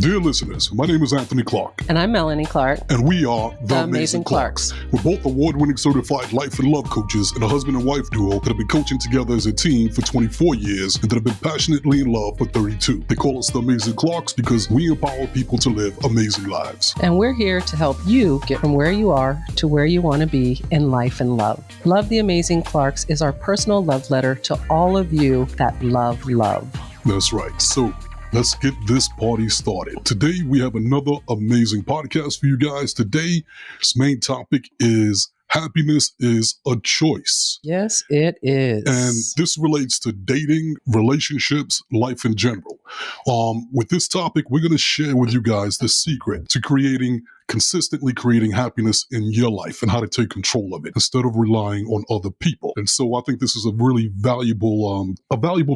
Dear listeners, my name is Anthony Clark. And I'm Melanie Clark. And we are The Amazing Clarks. We're both award-winning certified life and love coaches and a husband and wife duo that have been coaching together as a team for 24 years and that have been passionately in love for 32. They call us the Amazing Clarks because we empower people to live amazing lives. And we're here to help you get from where you are to where you want to be in life and love. Love the Amazing Clarks is our personal love letter to all of you that love love. That's right. So let's get this party started. Today, we have another amazing podcast for you guys. Today's main topic is happiness is a choice. Yes, it is. And this relates to dating, relationships, life in general. With this topic, we're going to share with you guys the secret to consistently creating happiness in your life and how to take control of it instead of relying on other people. And so I think this is a really valuable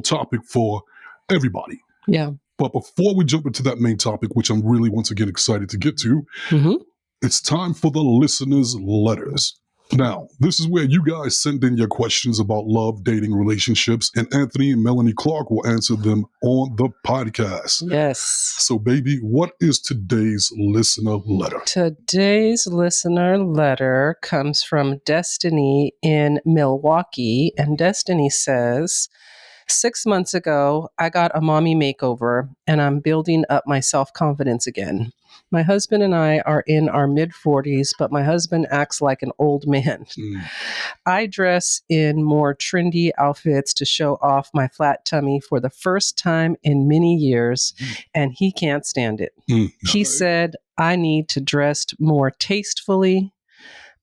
topic for everybody. Yeah. But before we jump into that main topic, which I'm really once again excited to get to, It's time for the listeners' letters. Now, this is where you guys send in your questions about love, dating, relationships, and Anthony and Melanie Clark will answer them on the podcast. Yes. So, baby, what is today's listener letter? Today's listener letter comes from Destiny in Milwaukee, and Destiny says, 6 months ago, I got a mommy makeover, and I'm building up my self-confidence again. My husband and I are in our mid-40s, but my husband acts like an old man. I dress in more trendy outfits to show off my flat tummy for the first time in many years, and he can't stand it. He said I need to dress more tastefully.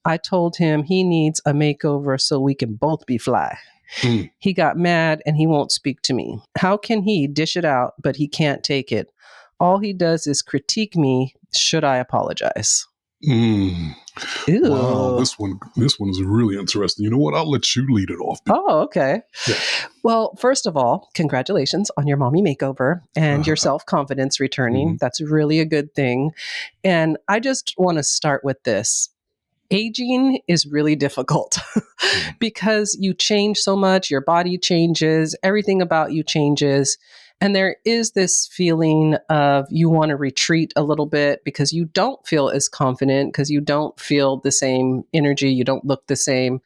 I told him he needs a makeover so we can both be fly. He got mad and he won't speak to me. How can he dish it out, but he can't take it? All he does is critique me. Should I apologize? Wow, this one is really interesting. You know what? I'll let you lead it off. Oh, okay. Yeah. Well, first of all, congratulations on your mommy makeover and your self-confidence returning. That's really a good thing. And I just want to start with this. Aging is really difficult because you change so much, your body changes, everything about you changes. And there is this feeling of you want to retreat a little bit because you don't feel as confident, because you don't feel the same energy, you don't look the same.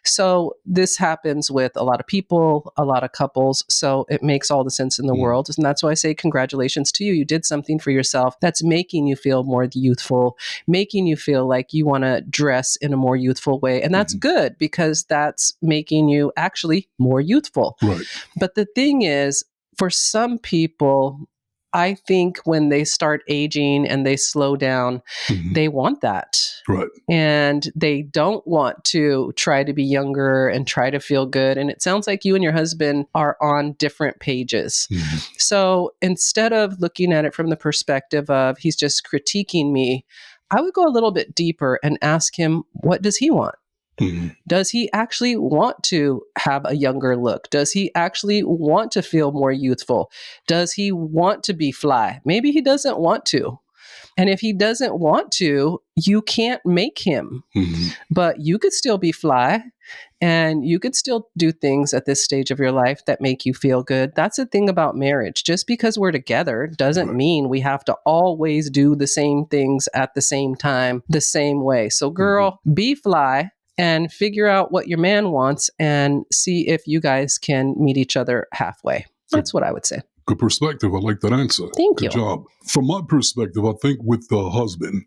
So this happens with a lot of people, a lot of couples. So it makes all the sense in the world. And that's why I say congratulations to you. You did something for yourself that's making you feel more youthful, making you feel like you want to dress in a more youthful way. And that's good because that's making you actually more youthful. Right. But the thing is, for some people, I think when they start aging and they slow down, they want that. Right. And they don't want to try to be younger and try to feel good. And it sounds like you and your husband are on different pages. So instead of looking at it from the perspective of he's just critiquing me, I would go a little bit deeper and ask him, what does he want? Does he actually want to have a younger look? Does he actually want to feel more youthful? Does he want to be fly? Maybe he doesn't want to. And if he doesn't want to, you can't make him. But you could still be fly and you could still do things at this stage of your life that make you feel good. That's the thing about marriage. Just because we're together doesn't mean we have to always do the same things at the same time, the same way. So girl, be fly. And figure out what your man wants and see if you guys can meet each other halfway. That's what I would say. Good perspective. I like that answer. Thank you. Good job. From my perspective, I think with the husband,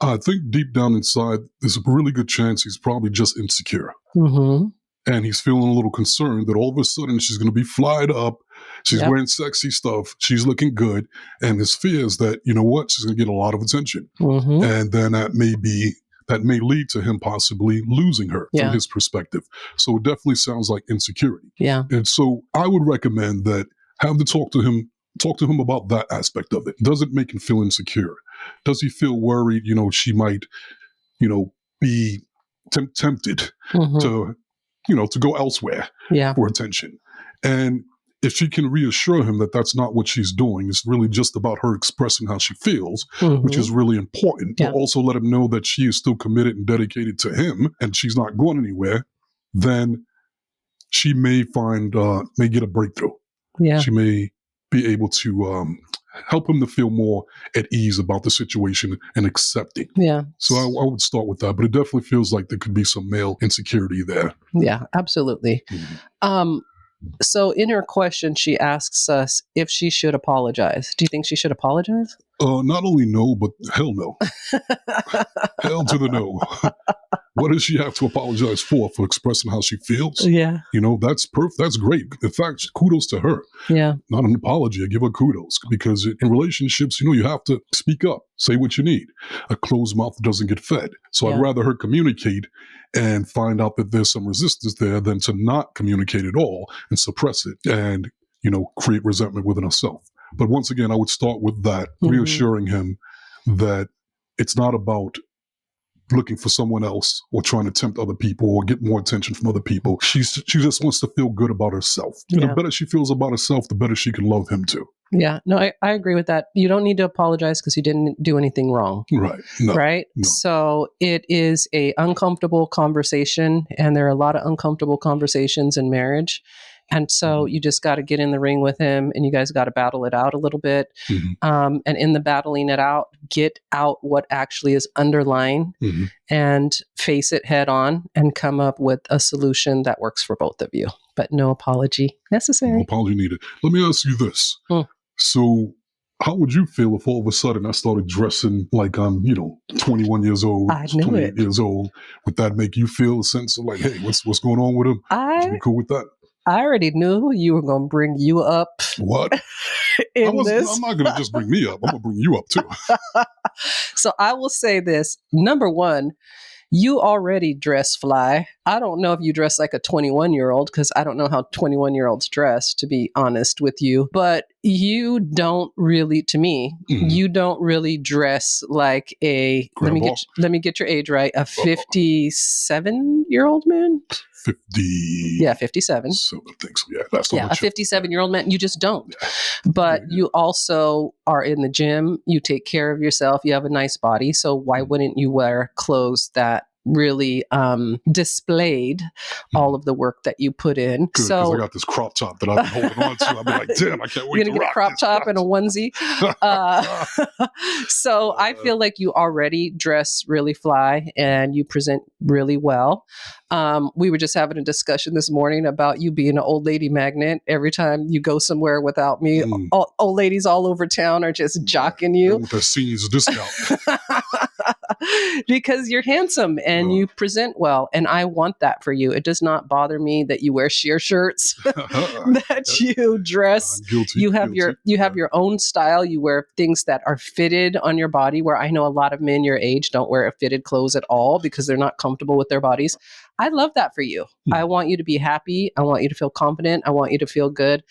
I think deep down inside, there's a really good chance he's probably just insecure. And he's feeling a little concerned that all of a sudden she's going to be flyed up. She's wearing sexy stuff. She's looking good. And his fear is that, you know what, she's going to get a lot of attention. And then that may lead to him possibly losing her from his perspective. So it definitely sounds like insecurity. Yeah. And so I would recommend that have to talk to him about that aspect of it. Does it make him feel insecure? Does he feel worried, she might, be tempted to go elsewhere for attention? And if she can reassure him that that's not what she's doing, it's really just about her expressing how she feels, which is really important. But also let him know that she is still committed and dedicated to him and she's not going anywhere, then she may get a breakthrough. Yeah. She may be able to help him to feel more at ease about the situation and accepting. Yeah. So I would start with that, but it definitely feels like there could be some male insecurity there. Yeah, absolutely. So in her question, she asks us if she should apologize. Do you think she should apologize? Not only no, but hell no. Hell to the no. What does she have to apologize for expressing how she feels? Yeah. That's perfect. That's great. In fact, kudos to her. Yeah. Not an apology. I give her kudos because in relationships, you have to speak up, say what you need. A closed mouth doesn't get fed. So I'd rather her communicate and find out that there's some resistance there than to not communicate at all and suppress it and, create resentment within herself. But once again, I would start with that, reassuring him that it's not about looking for someone else or trying to tempt other people or get more attention from other people. She just wants to feel good about herself. And the better she feels about herself, the better she can love him too. Yeah, no, I agree with that. You don't need to apologize because you didn't do anything wrong. Right. No, right? No. So it is a uncomfortable conversation, and there are a lot of uncomfortable conversations in marriage. And so you just got to get in the ring with him, and you guys got to battle it out a little bit. And in the battling it out, get out what actually is underlying and face it head on and come up with a solution that works for both of you. But no apology necessary. No apology needed. Let me ask you this. So how would you feel if all of a sudden I started dressing like I'm, 21 years old, 28 years old? Would that make you feel a sense of like, hey, what's going on with him? Would you be cool with that? I already knew you were going to bring you up. What? I'm not going to just bring me up. I'm going to bring you up too. So I will say this. Number one, you already dress fly. I don't know if you dress like a 21-year-old because I don't know how 21-year-olds dress, to be honest with you. But you don't really, to me, you don't really dress like a, let me get your age right, a 57-year-old man? 50. Yeah, 57. So I think so. Yeah, that's a 57-year-old man. You just don't. But you also are in the gym. You take care of yourself. You have a nice body. So why wouldn't you wear clothes that really displayed all of the work that you put in? Good, because I got this crop top that I've been holding on to. I'll be like, damn, I can't wait to rock this. You're going to get a crop top and a onesie. So I feel like you already dress really fly and you present really well. We were just having a discussion this morning about you being an old lady magnet. Every time you go somewhere without me, old ladies all over town are just jocking you. With their seniors discount. Because you're handsome and you present well. And I want that for you. It does not bother me that you wear sheer shirts, that you dress. Guilty, you have your own style. You wear things that are fitted on your body, where I know a lot of men your age don't wear fitted clothes at all because they're not comfortable with their bodies. I love that for you. I want you to be happy. I want you to feel confident. I want you to feel good.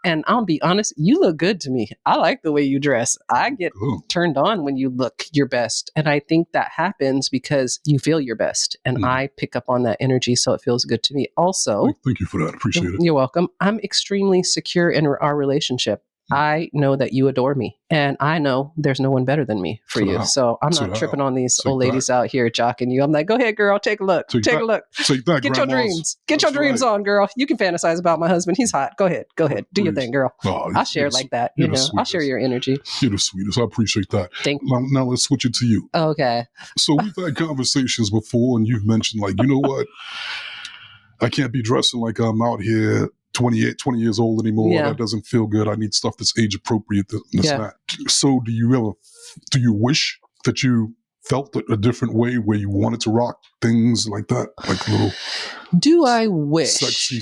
And I'll be honest, you look good to me. I like the way you dress. I get turned on when you look your best. And I think that happens because you feel your best. And I pick up on that energy, so it feels good to me. Also, thank you for that. Appreciate it. You're welcome. I'm extremely secure in our relationship. I know that you adore me, and I know there's no one better than me for you. So I'm not tripping on these old ladies out here jocking you. I'm like, go ahead, girl, take a look. Take a look. Get your dreams. Get your dreams on, girl. You can fantasize about my husband. He's hot. Go ahead. Do your thing, girl. I'll share it like that. I'll share your energy. You're the sweetest. I appreciate that. Thank you. Now let's switch it to you. Okay. So we've had conversations before, and you've mentioned, like, you know what? I can't be dressing like I'm out here 20 years old anymore. Yeah. That doesn't feel good. I need stuff that's age appropriate. So do you wish that you felt a different way where you wanted to rock things like that? Like little... Do I wish? Sexy.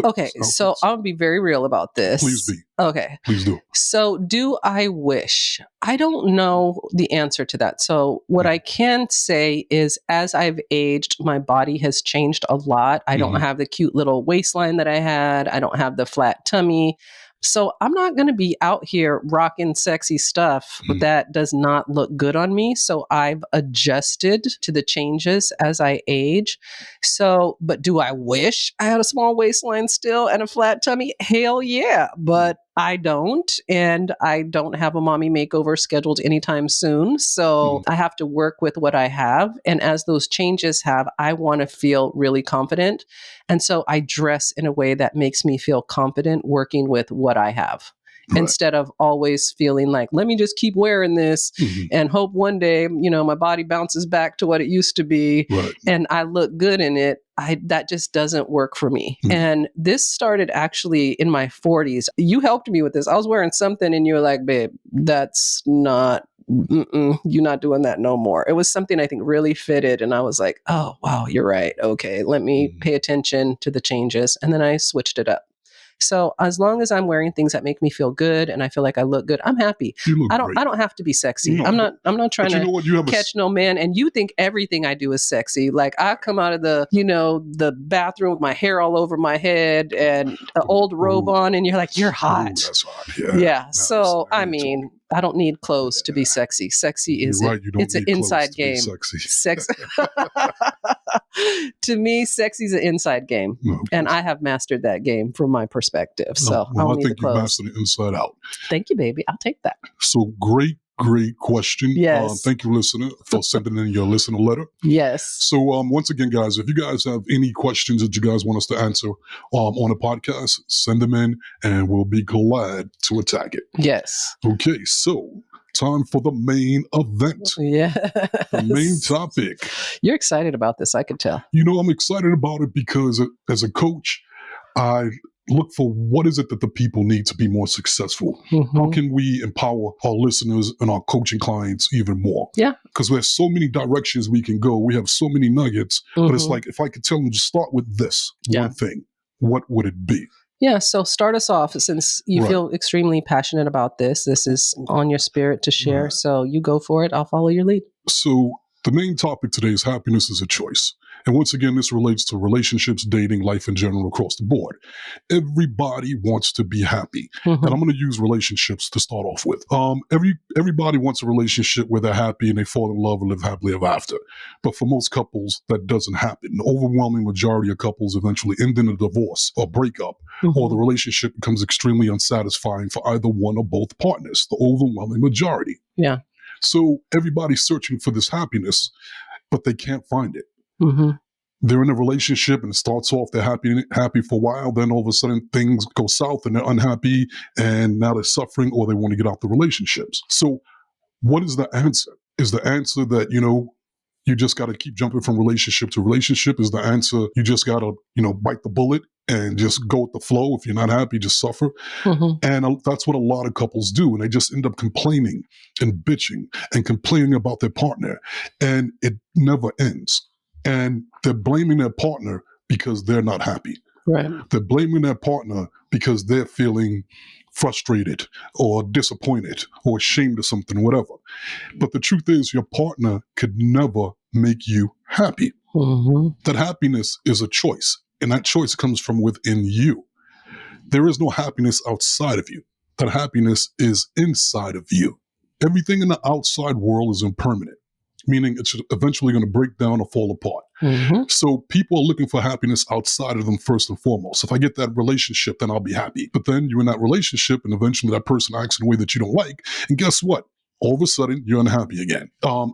Okay, so I'll be very real about this. Please be. Okay. Please do. So do I wish? I don't know the answer to that. So what I can say is, as I've aged, my body has changed a lot. I don't have the cute little waistline that I had. I don't have the flat tummy. So I'm not going to be out here rocking sexy stuff that does not look good on me. So I've adjusted to the changes as I age. So, but do I wish I had a small waistline still and a flat tummy? Hell yeah. But I don't, and I don't have a mommy makeover scheduled anytime soon. So I have to work with what I have. And as those changes I want to feel really confident. And so I dress in a way that makes me feel confident working with what I have. instead of always feeling like, let me just keep wearing this and hope one day, my body bounces back to what it used to be and I look good in it. That just doesn't work for me. And this started actually in my 40s. You helped me with this. I was wearing something and you were like, babe, that's not, you're not doing that no more. It was something I think really fitted. And I was like, oh, wow, you're right. Okay, let me pay attention to the changes. And then I switched it up. So as long as I'm wearing things that make me feel good and I feel like I look good, I'm happy. I don't have to be sexy. No, I'm not trying to catch no man. And you think everything I do is sexy. Like I come out of the bathroom with my hair all over my head and an old robe on and you're like, you're hot. That's hot. Yeah. So I mean, I don't need clothes to be sexy. Sexy is it's an inside game. Sex to me, sexy is an inside game. And I have mastered that game from my perspective. So I think you mastered it inside out. Thank you, baby. I'll take that. So great question. Yes. Thank you, listener, for sending in your listener letter. Yes. So once again, guys, if you guys have any questions that you guys want us to answer on a podcast, send them in and we'll be glad to attack it. Yes. Okay, so time for the main event. Yeah. The main topic. You're excited about this, I could tell. I'm excited about it because as a coach, I look for what is it that the people need to be more successful. How can we empower our listeners and our coaching clients even more? Yeah. Because there's so many directions we can go. We have so many nuggets, but it's like, if I could tell them to start with this one thing, what would it be? Yeah. So start us off since you feel extremely passionate about this. This is on your spirit to share. So you go for it. I'll follow your lead. So the main topic today is happiness is a choice. And once again, this relates to relationships, dating, life in general, across the board. Everybody wants to be happy. And I'm going to use relationships to start off with. Everybody wants a relationship where they're happy and they fall in love and live happily ever after. But for most couples, that doesn't happen. The overwhelming majority of couples eventually end in a divorce or breakup, or the relationship becomes extremely unsatisfying for either one or both partners, the overwhelming majority. Yeah. So everybody's searching for this happiness, but they can't find it. They're in a relationship and it starts off, they're happy for a while. Then all of a sudden things go south and they're unhappy and now they're suffering or they want to get out the relationships. So what is the answer? Is the answer that, you just got to keep jumping from relationship to relationship? Is the answer you just got to, bite the bullet and just go with the flow? If you're not happy, just suffer. And that's what a lot of couples do. And they just end up complaining and bitching and complaining about their partner. And it never ends. And they're blaming their partner because they're not happy. Right. They're blaming their partner because they're feeling frustrated or disappointed or ashamed of something, whatever. But the truth is, your partner could never make you happy. That happiness is a choice, and that choice comes from within you. There is no happiness outside of you. That happiness is inside of you. Everything in the outside world is impermanent, meaning it's eventually going to break down or fall apart. So people are looking for happiness outside of them first and foremost. If I get that relationship, then I'll be happy. But then you're in that relationship and eventually that person acts in a way that you don't like. And guess what? All of a sudden, you're unhappy again.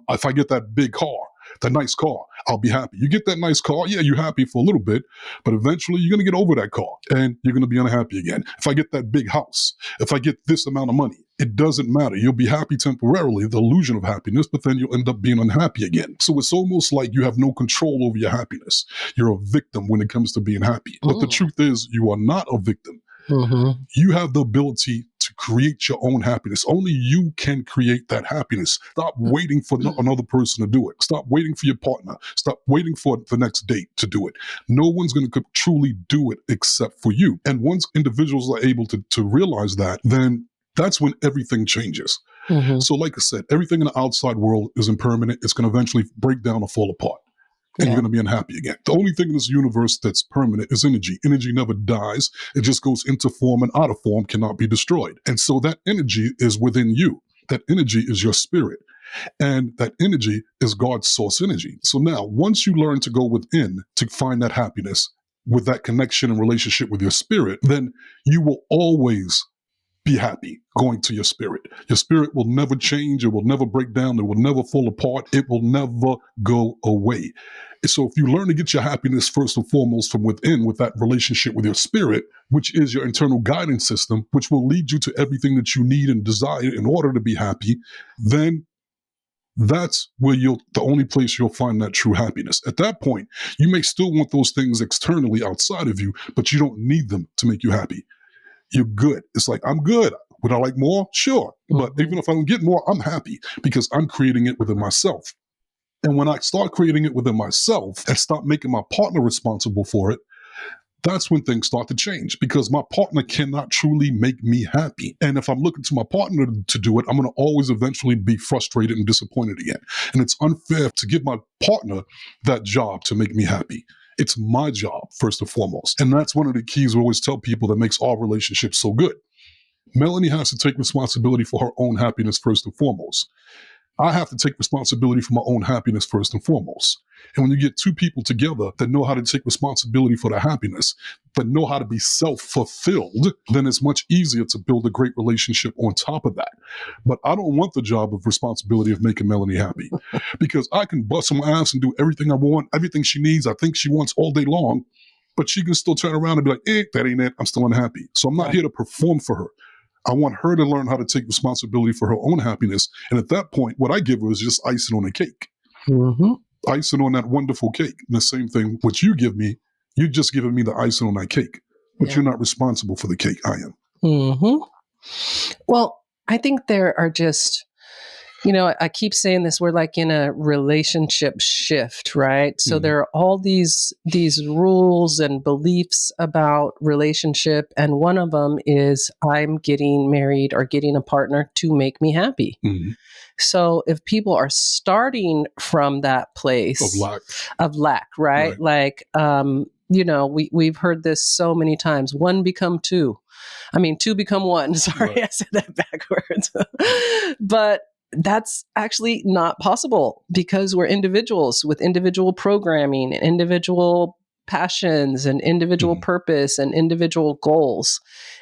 If I get that big car, that nice car, I'll be happy. You get that nice car, yeah, you're happy for a little bit, but eventually you're going to get over that car and you're going to be unhappy again. If I get that big house, if I get this amount of money, it doesn't matter. You'll be happy temporarily, the illusion of happiness, but then you'll end up being unhappy again. So it's almost like you have no control over your happiness. You're a victim when it comes to being happy. But the truth is, you are not a victim. You have the ability to create your own happiness. Only you can create that happiness. Stop waiting for another person to do it. Stop waiting for your partner. Stop waiting for the next date to do it. No one's going to truly do it except for you. And once individuals are able to realize that, then that's when everything changes. So like I said, everything in the outside world is impermanent. It's going to eventually break down or fall apart. And you're going to be unhappy again. The only thing in this universe that's permanent is energy. Energy never dies. It just goes into form and out of form, cannot be destroyed. And so that energy is within you. That energy is your spirit. And that energy is God's source energy. So now, once you learn to go within to find that happiness with that connection and relationship with your spirit, then you will always be happy going to your spirit. Your spirit will never change. It will never break down. It will never fall apart. It will never go away. So if you learn to get your happiness first and foremost from within with that relationship with your spirit, which is your internal guidance system, which will lead you to everything that you need and desire in order to be happy, then that's where the only place you'll find that true happiness. At that point, you may still want those things externally outside of you, but you don't need them to make you happy. You're good. It's like, I'm good. Would I like more? Sure. But even if I don't get more, I'm happy because I'm creating it within myself. And when I start creating it within myself and stop making my partner responsible for it, that's when things start to change because my partner cannot truly make me happy. And if I'm looking to my partner to do it, I'm going to always eventually be frustrated and disappointed again. And it's unfair to give my partner that job to make me happy. It's my job, first and foremost. And that's one of the keys we always tell people that makes our relationship so good. Melanie has to take responsibility for her own happiness first and foremost. I have to take responsibility for my own happiness first and foremost. And when you get two people together that know how to take responsibility for their happiness, that know how to be self-fulfilled, then it's much easier to build a great relationship on top of that. But I don't want the job of responsibility of making Melanie happy because I can bust my ass and do everything I want, everything she needs, I think she wants all day long, but she can still turn around and be like, that ain't it, I'm still unhappy. So I'm not here to perform for her. I want her to learn how to take responsibility for her own happiness. And at that point, what I give her is just icing on the cake. Icing on that wonderful cake. And the same thing, what you give me, you're just giving me the icing on that cake. But you're not responsible for the cake. I am. Well, I think there are just, I keep saying this, we're like in a relationship shift, right? So there are all these rules and beliefs about relationship. And one of them is I'm getting married or getting a partner to make me happy. So if people are starting from that place of lack, right? Like, we've heard this so many times, two become one. Sorry, I said that backwards. But that's actually not possible because we're individuals with individual programming and individual passions and individual purpose and individual goals.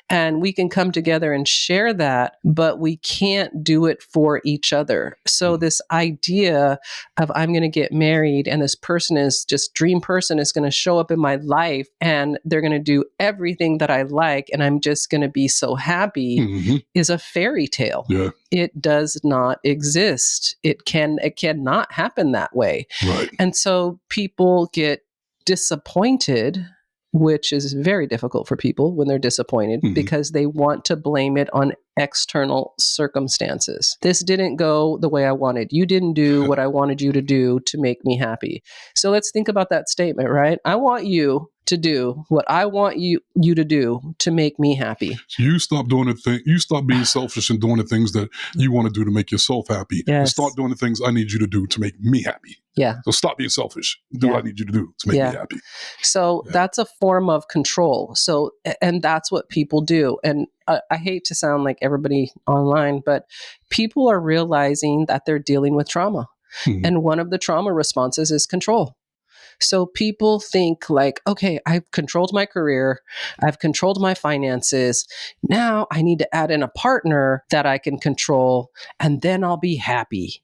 And we can come together and share that, but we can't do it for each other. So this idea of I'm going to get married and this person is just dream person is going to show up in my life and they're going to do everything that I like and I'm just going to be so happy is a fairy tale. Yeah. It does not exist. It cannot happen that way. Right. And so people get disappointed, which is very difficult for people when they're disappointed because they want to blame it on external circumstances. This didn't go the way I wanted. You didn't do what I wanted you to do to make me happy. So let's think about that statement, right? I want you to do what I want you to do to make me happy. You stop doing the thing. You stop being selfish and doing the things that you want to do to make yourself happy. And start doing the things I need you to do to make me happy. Yeah. So stop being selfish. Do what I need you to do to make me happy. So that's a form of control. So, and that's what people do. And I hate to sound like everybody online, but people are realizing that they're dealing with trauma. And one of the trauma responses is control. So people think like, okay, I've controlled my career. I've controlled my finances. Now I need to add in a partner that I can control and then I'll be happy.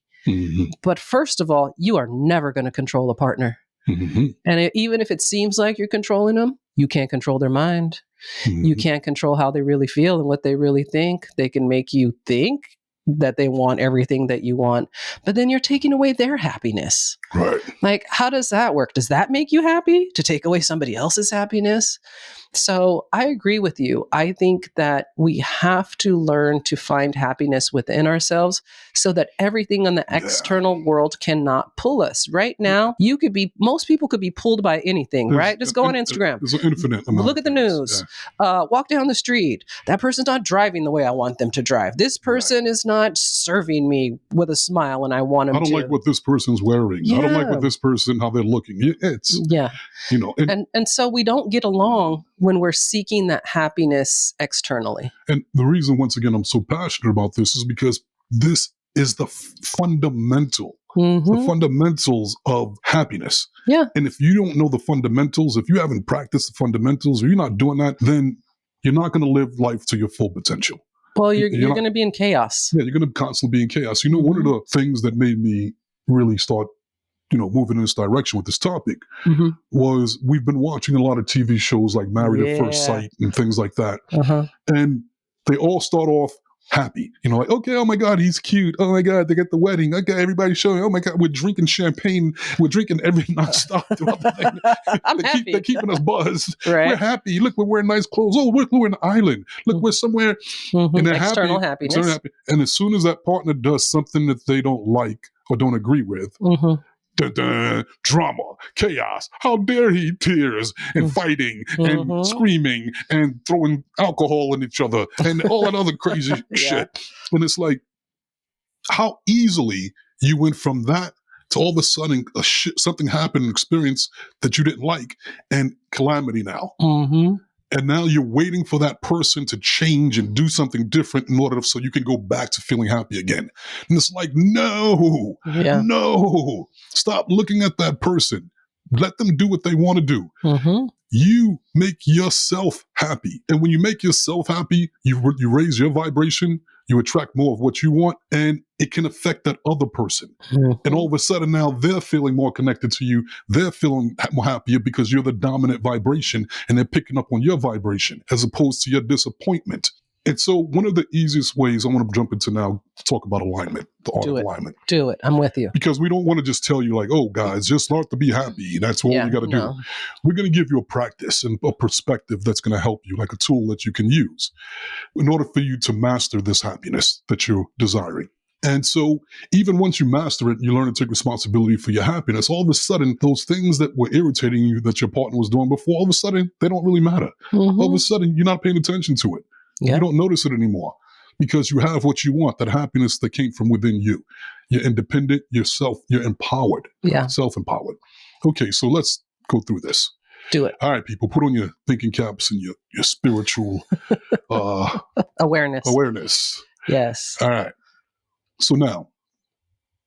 But first of all, you are never going to control a partner. And even if it seems like you're controlling them, you can't control their mind. You can't control how they really feel and what they really think. They can make you think that they want everything that you want, but then you're taking away their happiness. Right. Like, how does that work? Does that make you happy to take away somebody else's happiness? So I agree with you. I think that we have to learn to find happiness within ourselves so that everything in the external world cannot pull us. Right now, most people could be pulled by anything, right? Just go on Instagram. There's an infinite amount. Look at the news. Walk down the street. That person's not driving the way I want them to drive. This person is not serving me with a smile and I want them to. I don't like what this person's wearing. I don't like what this person, how they're looking. And so we don't get along when we're seeking that happiness externally. And the reason, once again, I'm so passionate about this is because this is the fundamental, the fundamentals of happiness. Yeah. And if you don't know the fundamentals, if you haven't practiced the fundamentals or you're not doing that, then you're not going to live life to your full potential. Well, you're going to be in chaos. Yeah, you're going to constantly be in chaos. You know, one of the things that made me really start, moving in this direction with this topic was we've been watching a lot of TV shows like Married at First Sight and things like that. And they all start off happy, like, okay, oh my God, he's cute. Oh my God, they get the wedding. Okay, everybody's showing, oh my God, we're drinking champagne. We're drinking every nonstop throughout the thing. I'm happy. They're keeping us buzzed. Right. We're happy. Look, we're wearing nice clothes. Oh, look, we're in an island. Look, we're somewhere. And they're External happy. happiness. And as soon as that partner does something that they don't like or don't agree with, drama, chaos, how dare he, tears and fighting and screaming and throwing alcohol in each other and all that other crazy shit. And it's like, how easily you went from that to all of a sudden something happened, an experience that you didn't like, and calamity now. And now you're waiting for that person to change and do something different in order so you can go back to feeling happy again. And it's like, no, stop looking at that person. Let them do what they want to do. You make yourself happy. And when you make yourself happy, you raise your vibration, you attract more of what you want, and it can affect that other person. And all of a sudden now they're feeling more connected to you. They're feeling more happier because you're the dominant vibration and they're picking up on your vibration as opposed to your disappointment. And so one of the easiest ways I want to jump into now to talk about alignment, the art of alignment. Do it. I'm with you. Because we don't want to just tell you like, oh, guys, just start to be happy. That's all you got to do. We're going to give you a practice and a perspective that's going to help you, like a tool that you can use in order for you to master this happiness that you're desiring. And so even once you master it, you learn to take responsibility for your happiness. All of a sudden, those things that were irritating you that your partner was doing before, all of a sudden, they don't really matter. All of a sudden, you're not paying attention to it. You don't notice it anymore because you have what you want, that happiness that came from within you. You're independent, you're empowered, self-empowered. Okay, so let's go through this. Do it. All right, people, put on your thinking caps and your spiritual awareness. Yes. All right. So now,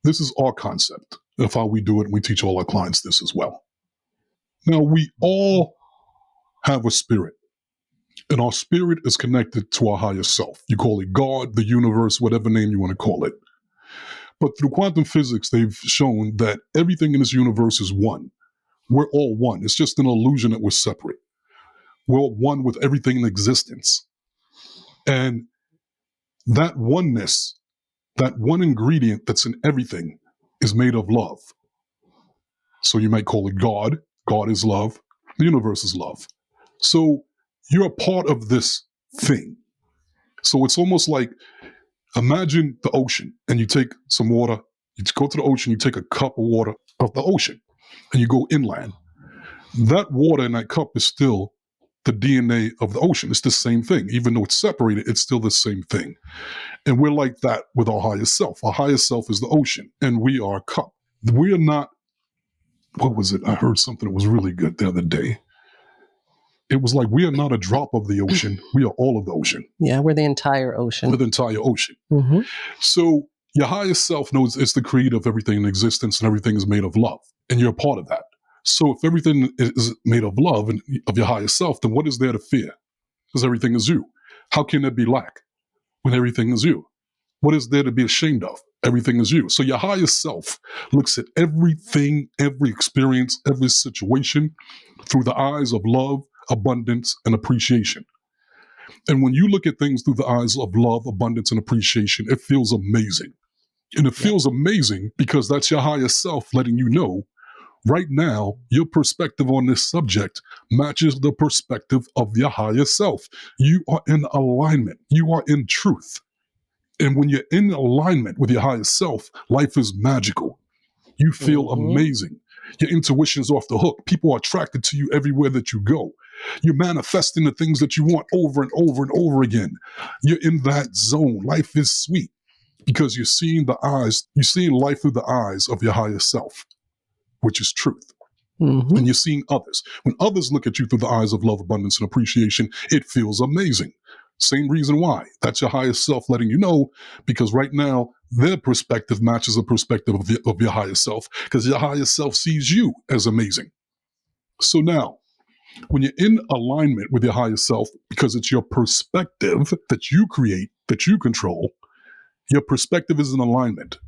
this is our concept of how we do it, and we teach all our clients this as well. Now, we all have a spirit. And our spirit is connected to our higher self. You call it God, the universe, whatever name you want to call it. But through quantum physics, they've shown that everything in this universe is one. We're all one. It's just an illusion that we're separate. We're all one with everything in existence. And that oneness, that one ingredient that's in everything is made of love. So you might call it God. God is love. The universe is love. So you're a part of this thing. So it's almost like, imagine the ocean and you take some water, you go to the ocean, you take a cup of water of the ocean and you go inland. That water in that cup is still the DNA of the ocean. It's the same thing. Even though it's separated, it's still the same thing. And we're like that with our higher self. Our higher self is the ocean and we are a cup. We are not, what was it? I heard something that was really good the other day. It was like, we are not a drop of the ocean. We are all of the ocean. Yeah, we're the entire ocean. We're the entire ocean. So your higher self knows it's the creator of everything in existence and everything is made of love. And you're a part of that. So if everything is made of love and of your higher self, then what is there to fear? Because everything is you. How can there be lack when everything is you? What is there to be ashamed of? Everything is you. So your higher self looks at everything, every experience, every situation through the eyes of love, abundance, and appreciation. And when you look at things through the eyes of love, abundance, and appreciation, it feels amazing. And it feels amazing because that's your higher self letting you know right now your perspective on this subject matches the perspective of your higher self. You are in alignment. You are in truth. And when you're in alignment with your higher self, life is magical. You feel amazing. Your intuition's off the hook. People are attracted to you everywhere that you go. You're manifesting the things that you want over and over and over again. You're in that zone. Life is sweet because you're seeing life through the eyes of your higher self, which is truth. And you're seeing others. When others look at you through the eyes of love, abundance, and appreciation, it feels amazing. Same reason why. That's your higher self letting you know, because right now, their perspective matches the perspective of your higher self, because your higher self sees you as amazing. So now, When you're in alignment with your higher self, because it's your perspective that you create, that you control, your perspective is in alignment.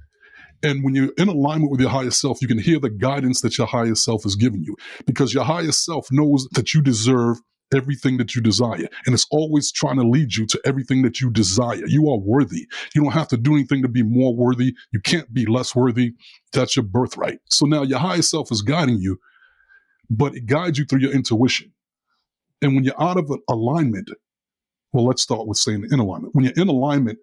And when you're in alignment with your higher self, you can hear the guidance that your higher self is giving you, because your higher self knows that you deserve everything that you desire. And it's always trying to lead you to everything that you desire. You are worthy. You don't have to do anything to be more worthy. You can't be less worthy. That's your birthright. So now your higher self is guiding you, but it guides you through your intuition. And when you're out of alignment, well, let's start with saying in alignment. When you're in alignment,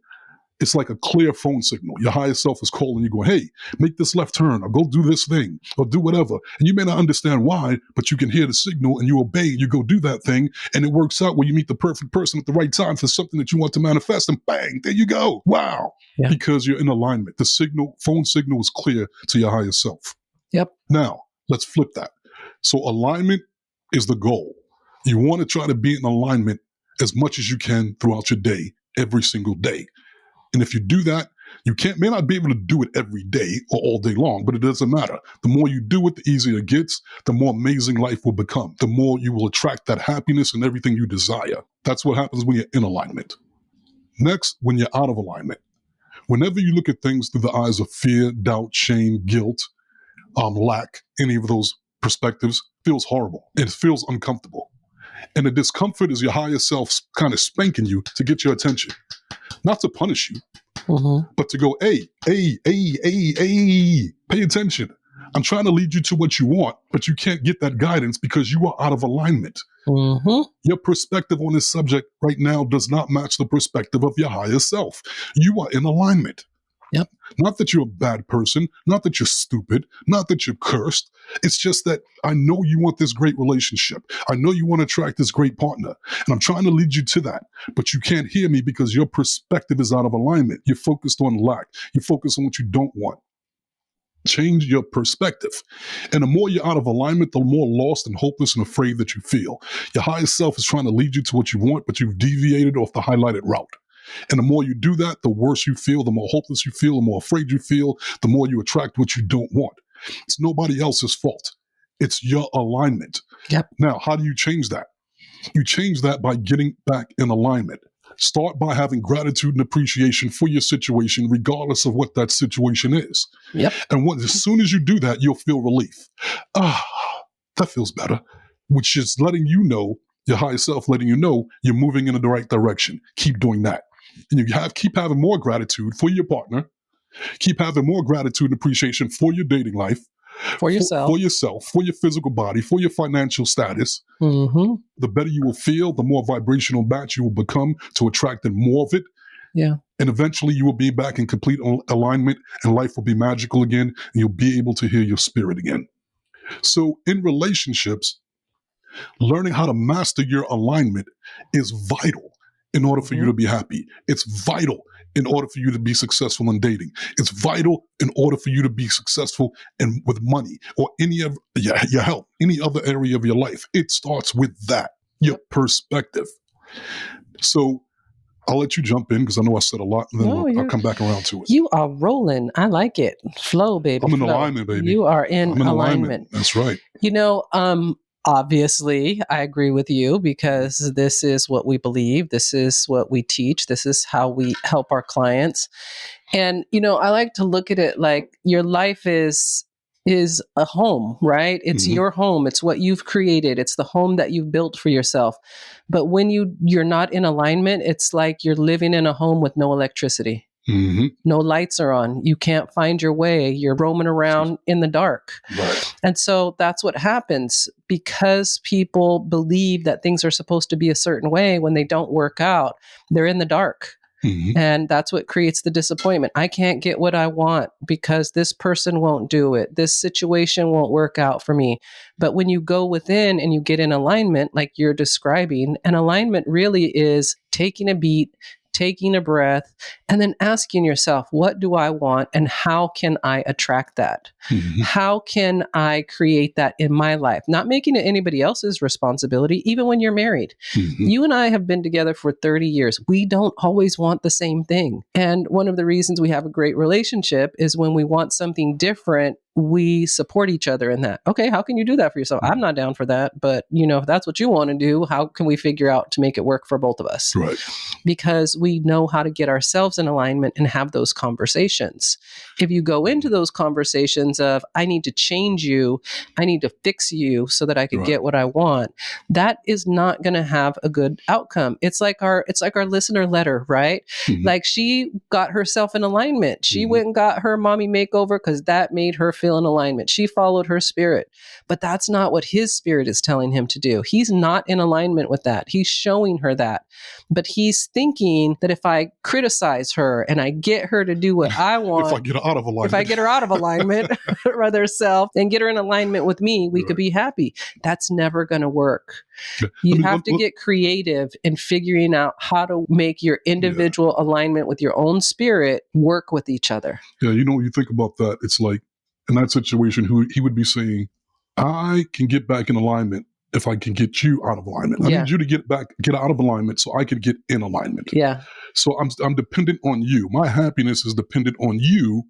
it's like a clear phone signal. Your higher self is calling you, going, hey, make this left turn, or go do this thing, or do whatever. And you may not understand why, but you can hear the signal and you obey, and you go do that thing, and it works out where you meet the perfect person at the right time for something that you want to manifest, and bang, there you go. Wow. Yeah. Because you're in alignment. The phone signal is clear to your higher self. Yep. Now, let's flip that. So alignment is the goal. You want to try to be in alignment as much as you can throughout your day, every single day. And if you do that, you may not be able to do it every day or all day long, but it doesn't matter. The more you do it, the easier it gets, the more amazing life will become. The more you will attract that happiness and everything you desire. That's what happens when you're in alignment. Next, when you're out of alignment. Whenever you look at things through the eyes of fear, doubt, shame, guilt, lack, any of those perspectives, feels horrible. It feels uncomfortable. And the discomfort is your higher self kind of spanking you to get your attention. Not to punish you, but to go, hey, pay attention. I'm trying to lead you to what you want, but you can't get that guidance because you are out of alignment. Your perspective on this subject right now does not match the perspective of your higher self. You are in alignment. Yep. Not that you're a bad person, not that you're stupid, not that you're cursed. It's just that I know you want this great relationship. I know you want to attract this great partner, and I'm trying to lead you to that. But you can't hear me because your perspective is out of alignment. You're focused on lack. You're focused on what you don't want. Change your perspective. And the more you're out of alignment, the more lost and hopeless and afraid that you feel. Your higher self is trying to lead you to what you want, but you've deviated off the highlighted route. And the more you do that, the worse you feel, the more hopeless you feel, the more afraid you feel, the more you attract what you don't want. It's nobody else's fault. It's your alignment. Yep. Now, how do you change that? You change that by getting back in alignment. Start by having gratitude and appreciation for your situation, regardless of what that situation is. Yep. And as soon as you do that, you'll feel relief. That feels better, which is letting you know, your higher self letting you know you're moving in the right direction. Keep doing that. And you keep having more gratitude for your partner. Keep having more gratitude and appreciation for your dating life. For yourself. For yourself, for your physical body, for your financial status. The better you will feel, the more vibrational match you will become to attract more of it. Yeah. And eventually you will be back in complete alignment, and life will be magical again, and you'll be able to hear your spirit again. So in relationships, learning how to master your alignment is vital in order for you to be happy. It's vital in order for you to be successful in dating. It's vital in order for you to be successful with money or any of your health, any other area of your life. It starts with that, your perspective. So I'll let you jump in because I know I said a lot, and then I'll come back around to it. You are rolling. I like it. Flow, baby. I'm in alignment, baby. You are in alignment. That's right. Obviously, I agree with you because this is what we believe. This is what we teach. This is how we help our clients. And, I like to look at it like your life is a home, right? It's your home. It's what you've created. It's the home that you've built for yourself. But when you're not in alignment, it's like you're living in a home with no electricity. No lights are on. You can't find your way. You're roaming around in the dark. Right. And so that's what happens because people believe that things are supposed to be a certain way. When they don't work out, they're in the dark. And that's what creates the disappointment. I can't get what I want because this person won't do it. This situation won't work out for me. But when you go within and you get in alignment, like you're describing, and alignment really is taking a beat, taking a breath, and then asking yourself, what do I want and how can I attract that? How can I create that in my life? Not making it anybody else's responsibility, even when you're married. You and I have been together for 30 years. We don't always want the same thing. And one of the reasons we have a great relationship is when we want something different, we support each other in that. Okay, how can you do that for yourself? I'm not down for that, but if that's what you want to do, how can we figure out to make it work for both of us? Right. Because we know how to get ourselves in alignment and have those conversations. If you go into those conversations of, I need to change you, I need to fix you so that I could get what I want, that is not going to have a good outcome. It's like our listener letter, right? Mm-hmm. Like, she got herself in alignment. She went and got her mommy makeover because that made her feel in alignment. She followed her spirit, but that's not what his spirit is telling him to do. He's not in alignment with that. He's showing her that, but he's thinking that if I criticize her and I get her to do what I want, if I get her out of alignment, with herself and get her in alignment with me, we could be happy. That's never going to work. You have to get creative in figuring out how to make your individual alignment with your own spirit work with each other. Yeah, you think about that, it's like, in that situation, he would be saying, I can get back in alignment if I can get you out of alignment. I need you to get out of alignment so I can get in alignment. Yeah. So I'm dependent on you. My happiness is dependent on you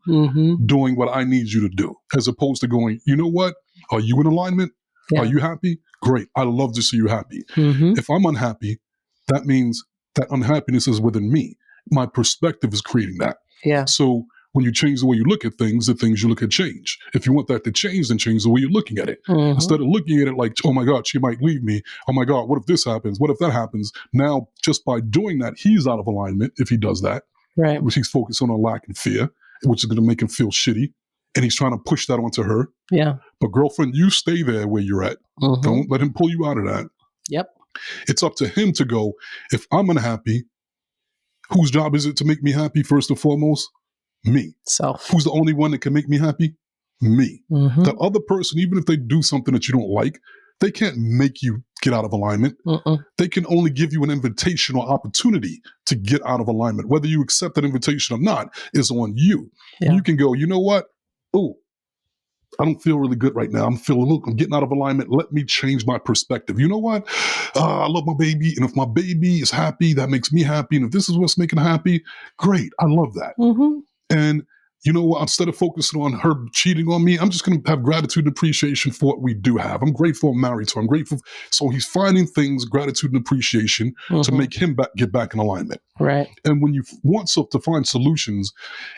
doing what I need you to do, as opposed to going, you know what? Are you in alignment? Yeah. Are you happy? Great. I love to see you happy. If I'm unhappy, that means that unhappiness is within me. My perspective is creating that. Yeah. So when you change the way you look at things, the things you look at change. If you want that to change, then change the way you're looking at it. Instead of looking at it like, oh my God, she might leave me. Oh my God, what if this happens? What if that happens? Now, just by doing that, he's out of alignment if he does that. Right. Which he's focused on a lack and fear, which is going to make him feel shitty. And he's trying to push that onto her. Yeah. But girlfriend, you stay there where you're at. Don't let him pull you out of that. Yep. It's up to him to go, if I'm unhappy, whose job is it to make me happy first and foremost? Me. Self. Who's the only one that can make me happy? Me. The other person, even if they do something that you don't like, they can't make you get out of alignment. They can only give you an invitation or opportunity to get out of alignment. Whether you accept that invitation or not is on you. Yeah. You can go, you know what? Oh, I don't feel really good right now. I'm getting out of alignment. Let me change my perspective. You know what? I love my baby. And if my baby is happy, that makes me happy. And if this is what's making her happy, great. I love that. And you know what? Instead of focusing on her cheating on me, I'm just going to have gratitude and appreciation for what we do have. I'm grateful I'm married to her. I'm grateful. So he's finding things, gratitude and appreciation to make him get back in alignment. Right. And when you want to find solutions,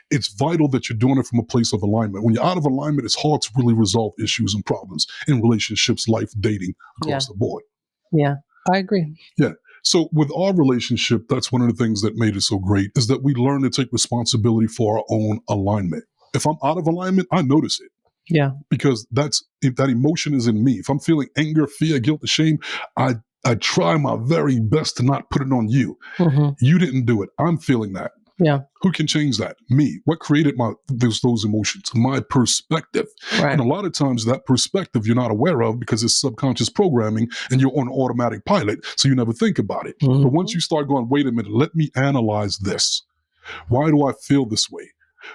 it's vital that you're doing it from a place of alignment. When you're out of alignment, it's hard to really resolve issues and problems in relationships, life, dating, across the board. Yeah, I agree. Yeah. So with our relationship, that's one of the things that made it so great, is that we learn to take responsibility for our own alignment. If I'm out of alignment, I notice it. Yeah. Because that emotion is in me. If I'm feeling anger, fear, guilt, and shame, I try my very best to not put it on you. You didn't do it. I'm feeling that. Yeah. Who can change that? Me. What created those emotions? My perspective. Right. And a lot of times that perspective you're not aware of because it's subconscious programming and you're on automatic pilot, so you never think about it. But once you start going, wait a minute, let me analyze this. Why do I feel this way?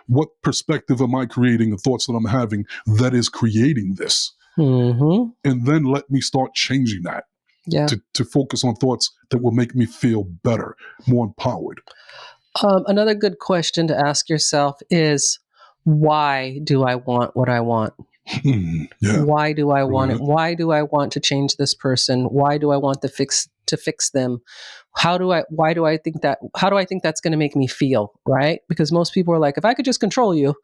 What perspective am I creating, the thoughts that I'm having that is creating this? And then let me start changing that. Yeah. To focus on thoughts that will make me feel better, more empowered. Another good question to ask yourself is, why do I want what I want? Yeah. Why do I want it? Why do I want to change this person? Why do I want to fix them? How do I think that's going to make me feel, right? Because most people are like, if I could just control you,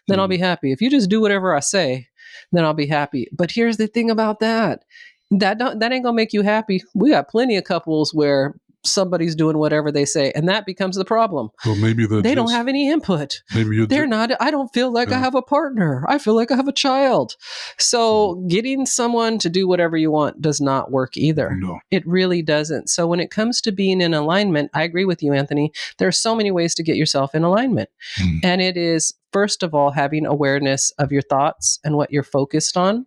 then I'll be happy. If you just do whatever I say, then I'll be happy. But here's the thing about that. That ain't going to make you happy. We got plenty of couples where somebody's doing whatever they say, and that becomes the problem. Well, maybe they don't have any input. Maybe they're not. I don't feel like I have a partner. I feel like I have a child. So getting someone to do whatever you want does not work either. No. It really doesn't. So when it comes to being in alignment, I agree with you, Anthony. There are so many ways to get yourself in alignment. And it is, first of all, having awareness of your thoughts and what you're focused on.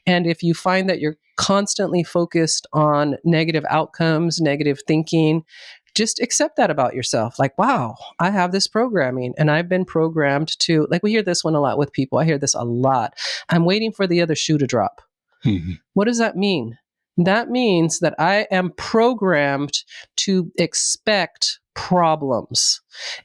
And if you find that you're constantly focused on negative outcomes, negative thinking, just accept that about yourself. Like, wow, I have this programming and I've been programmed to, like, we hear this one a lot with people. I hear this a lot. I'm waiting for the other shoe to drop. What does that mean? That means that I am programmed to expect problems.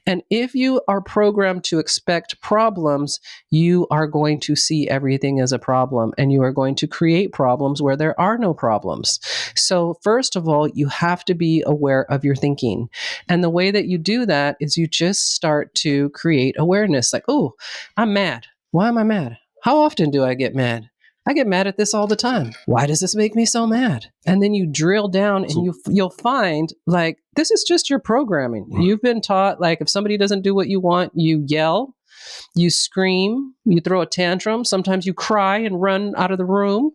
And if you are programmed to expect problems, you are going to see everything as a problem, and you are going to create problems where there are no problems. So first of all, you have to be aware of your thinking. And the way that you do that is you just start to create awareness. Like, oh, I'm mad. Why am I mad? How often do I get mad? I get mad at this all the time. Why does this make me so mad? And then you drill down and you'll find like this is just your programming. Right. You've been taught like if somebody doesn't do what you want, you yell, you scream, you throw a tantrum, sometimes you cry and run out of the room.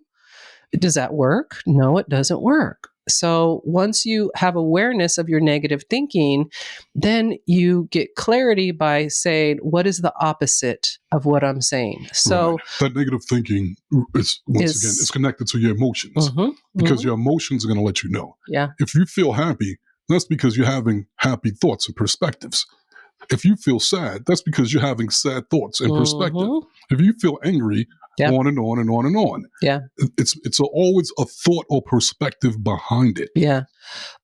Does that work? No, it doesn't work. So once you have awareness of your negative thinking, then you get clarity by saying, what is the opposite of what I'm saying? So that negative thinking is again, it's connected to your emotions because your emotions are going to let you know. Yeah. If you feel happy, that's because you're having happy thoughts and perspectives. If you feel sad, that's because you're having sad thoughts and perspective. If you feel angry, on and on and on and on. Yeah. It's always a thought or perspective behind it. Yeah.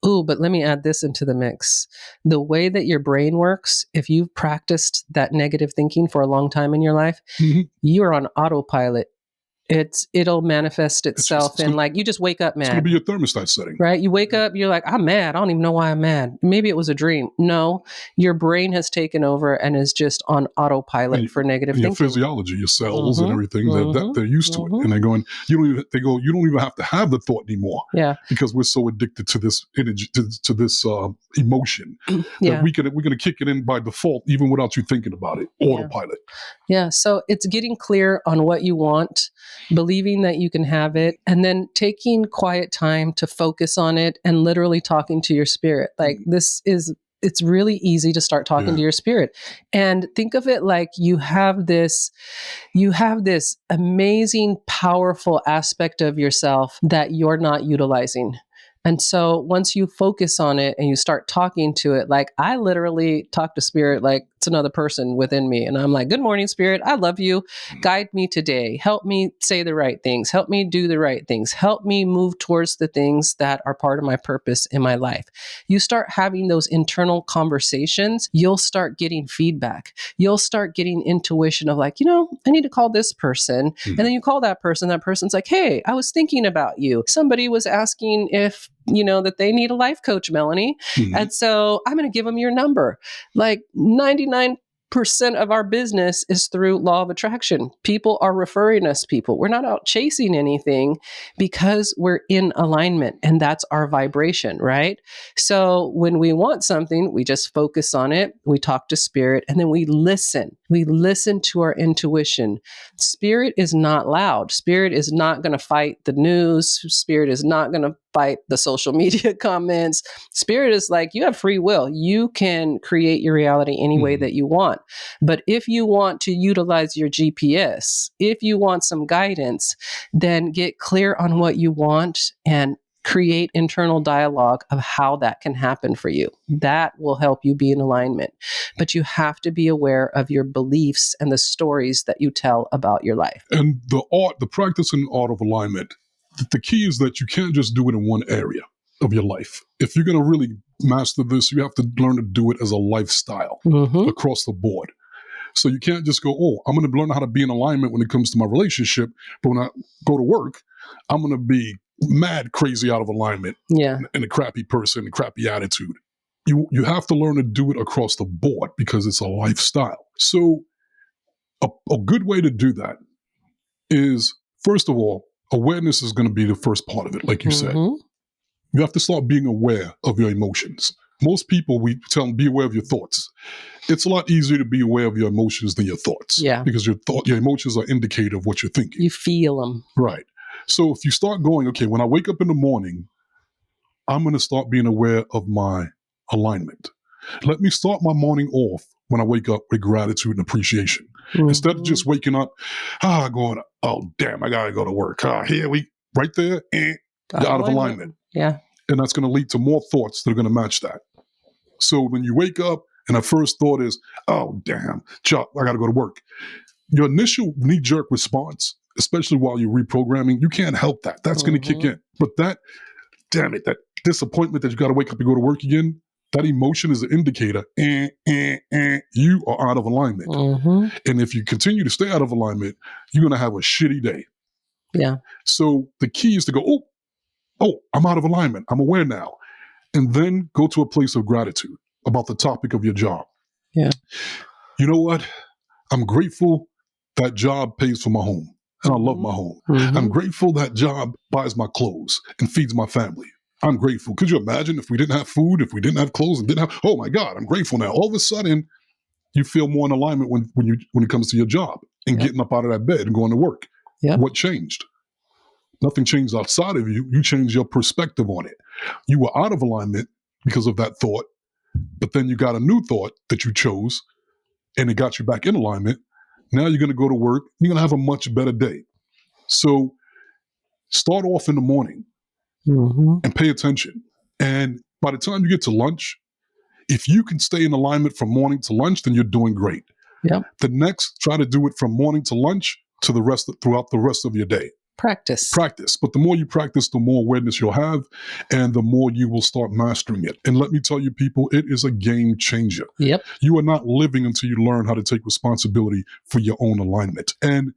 Ooh, but let me add this into the mix. The way that your brain works, if you've practiced that negative thinking for a long time in your life, you are on autopilot. It'll manifest itself and like you just wake up mad. It's going to be your thermostat setting. Right? You wake up, you're like, I'm mad. I don't even know why I'm mad. Maybe it was a dream. No, your brain has taken over and is just on autopilot for negative thinking. Your physiology, your cells and everything, they're used to it. And they're going, you don't even have to have the thought anymore. Yeah. Because we're so addicted to this energy, to this emotion that we're going to kick it in by default, even without you thinking about it. Autopilot. Yeah. So it's getting clear on what you want, believing that you can have it, and then taking quiet time to focus on it and literally talking to your spirit. Like it's really easy to start talking to your spirit. And think of it like you have this amazing, powerful aspect of yourself that you're not utilizing. And so once you focus on it and you start talking to it, like I literally talk to spirit like it's another person within me. And I'm like, good morning, spirit. I love you. Guide me today. Help me say the right things. Help me do the right things. Help me move towards the things that are part of my purpose in my life. You start having those internal conversations, you'll start getting feedback. You'll start getting intuition of like, I need to call this person. And then you call that person. That person's like, hey, I was thinking about you. Somebody was asking if that they need a life coach, Melanie. And so I'm going to give them your number. Like 99% of our business is through law of attraction. People are referring us people. We're not out chasing anything because we're in alignment and that's our vibration, right? So when we want something, we just focus on it. We talk to spirit and then we listen. We listen to our intuition. Spirit is not loud. Spirit is not going to fight the news. Spirit is not going to fight the social media comments. Spirit is like, you have free will. You can create your reality any way that you want. But if you want to utilize your GPS, if you want some guidance, then get clear on what you want and create internal dialogue of how that can happen for you. That will help you be in alignment. But you have to be aware of your beliefs and the stories that you tell about your life. And the practice and art of alignment, the key is that you can't just do it in one area of your life. If you're going to really master this, you have to learn to do it as a lifestyle across the board. So you can't just go, I'm going to learn how to be in alignment when it comes to my relationship, but when I go to work, I'm going to be mad crazy out of alignment and a crappy person, a crappy attitude. You have to learn to do it across the board because it's a lifestyle. So a good way to do that is, first of all, awareness is going to be the first part of it, like you said. You have to start being aware of your emotions. Most people, we tell them, be aware of your thoughts. It's a lot easier to be aware of your emotions than your thoughts. Yeah. Because your emotions are indicative of what you're thinking. You feel them. Right. So if you start going, okay, when I wake up in the morning, I'm going to start being aware of my alignment. Let me start my morning off when I wake up with gratitude and appreciation. Instead of just waking up, going, oh, damn, I got to go to work. Right there, you're out of alignment. Yeah. And that's going to lead to more thoughts that are going to match that. So when you wake up and the first thought is, oh, damn, Chuck, I got to go to work. Your initial knee-jerk response, especially while you're reprogramming, you can't help that. That's going to kick in. But that disappointment that you got to wake up and go to work again, That emotion is an indicator, you are out of alignment. And if you continue to stay out of alignment, you're going to have a shitty day. Yeah. So the key is to go, oh, I'm out of alignment. I'm aware now. And then go to a place of gratitude about the topic of your job. Yeah. You know what? I'm grateful that job pays for my home. And I love my home. I'm grateful that job buys my clothes and feeds my family. I'm grateful. Could you imagine if we didn't have food, if we didn't have clothes and didn't have, oh my God, I'm grateful now. All of a sudden, you feel more in alignment when it comes to your job and getting up out of that bed and going to work. What changed? Nothing changed outside of you. You changed your perspective on it. You were out of alignment because of that thought, but then you got a new thought that you chose and it got you back in alignment. Now you're going to go to work. You're going to have a much better day. So start off in the morning and pay attention. And by the time you get to lunch, if you can stay in alignment from morning to lunch, then you're doing great. The next, try to do it from morning to lunch to throughout the rest of your day. Practice. But the more you practice, the more awareness you'll have and the more you will start mastering it. And let me tell you, people, it is a game changer. You are not living until you learn how to take responsibility for your own alignment. And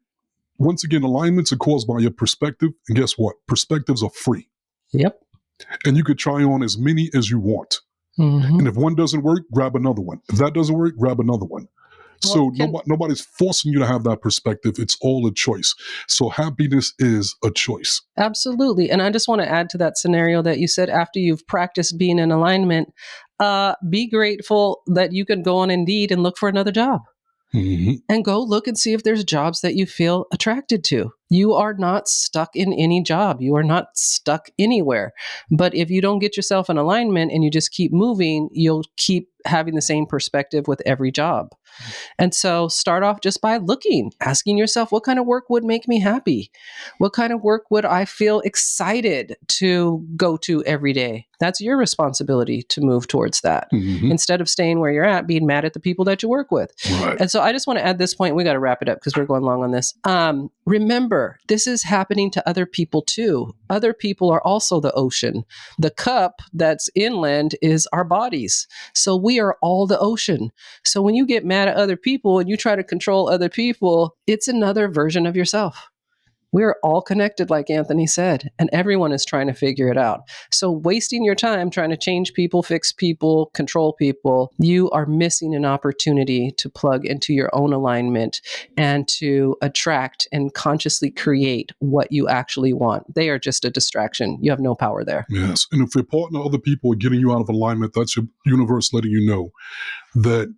once again, alignments are caused by your perspective. And guess what? Perspectives are free. And you could try on as many as you want. And if one doesn't work, grab another one. If that doesn't work, grab another one. So nobody's forcing you to have that perspective. It's all a choice. So happiness is a choice. Absolutely. And I just want to add to that scenario that you said after you've practiced being in alignment, be grateful that you can go on Indeed and look for another job. And go look and see if there's jobs that you feel attracted to. You are not stuck in any job. You are not stuck anywhere. But if you don't get yourself in alignment and you just keep moving, you'll keep having the same perspective with every job. And so start off just by looking, asking yourself, what kind of work would make me happy? What kind of work would I feel excited to go to every day? That's your responsibility to move towards that instead of staying where you're at, being mad at the people that you work with. And so I just want to add this point. We got to wrap it up because we're going long on this. Remember, this is happening to other people too. Other people are also the ocean. The cup that's inland is our bodies. So we are all the ocean. So when you get mad at other people and you try to control other people, it's another version of yourself. We're all connected, like Anthony said, and everyone is trying to figure it out. So wasting your time trying to change people, fix people, control people, you are missing an opportunity to plug into your own alignment and to attract and consciously create what you actually want. They are just a distraction. You have no power there. Yes. And if your partner, other people are getting you out of alignment, that's your universe letting you know that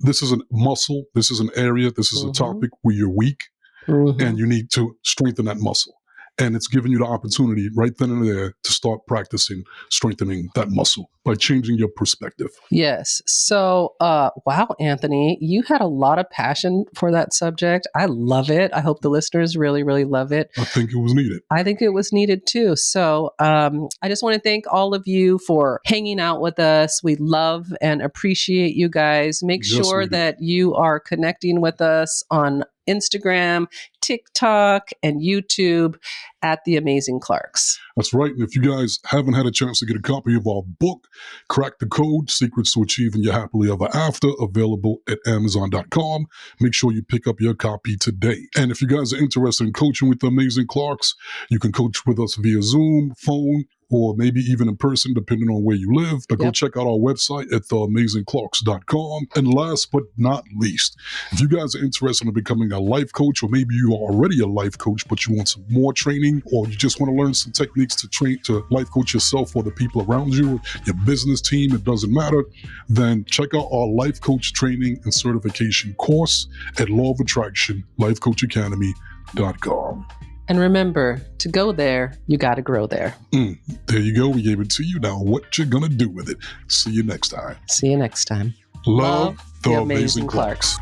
this is a muscle, this is an area, this is a topic where you're weak. And you need to strengthen that muscle. And it's giving you the opportunity right then and there to start practicing strengthening that muscle by changing your perspective. Yes. So, wow, Anthony, you had a lot of passion for that subject. I love it. I hope the listeners really, really love it. I think it was needed. I think it was needed too. So I just want to thank all of you for hanging out with us. We love and appreciate you guys. Make sure that you are connecting with us on Instagram, TikTok, and YouTube at The Amazing Clarks. That's right. And if you guys haven't had a chance to get a copy of our book, Crack the Code, Secrets to Achieving Your Happily Ever After, available at Amazon.com, make sure you pick up your copy today. And if you guys are interested in coaching with The Amazing Clarks, you can coach with us via Zoom, phone, or maybe even in person, depending on where you live. But go check out our website at theamazingclarks.com. And last but not least, if you guys are interested in becoming a life coach, or maybe you are already a life coach, but you want some more training, or you just want to learn some techniques to life coach yourself or the people around you, your business team, it doesn't matter, then check out our life coach training and certification course at Law of Attraction, lifecoachacademy.com. And remember, to go there, you got to grow there. There you go. We gave it to you. Now, what you're going to do with it. See you next time. See you next time. Love the Amazing Clarks.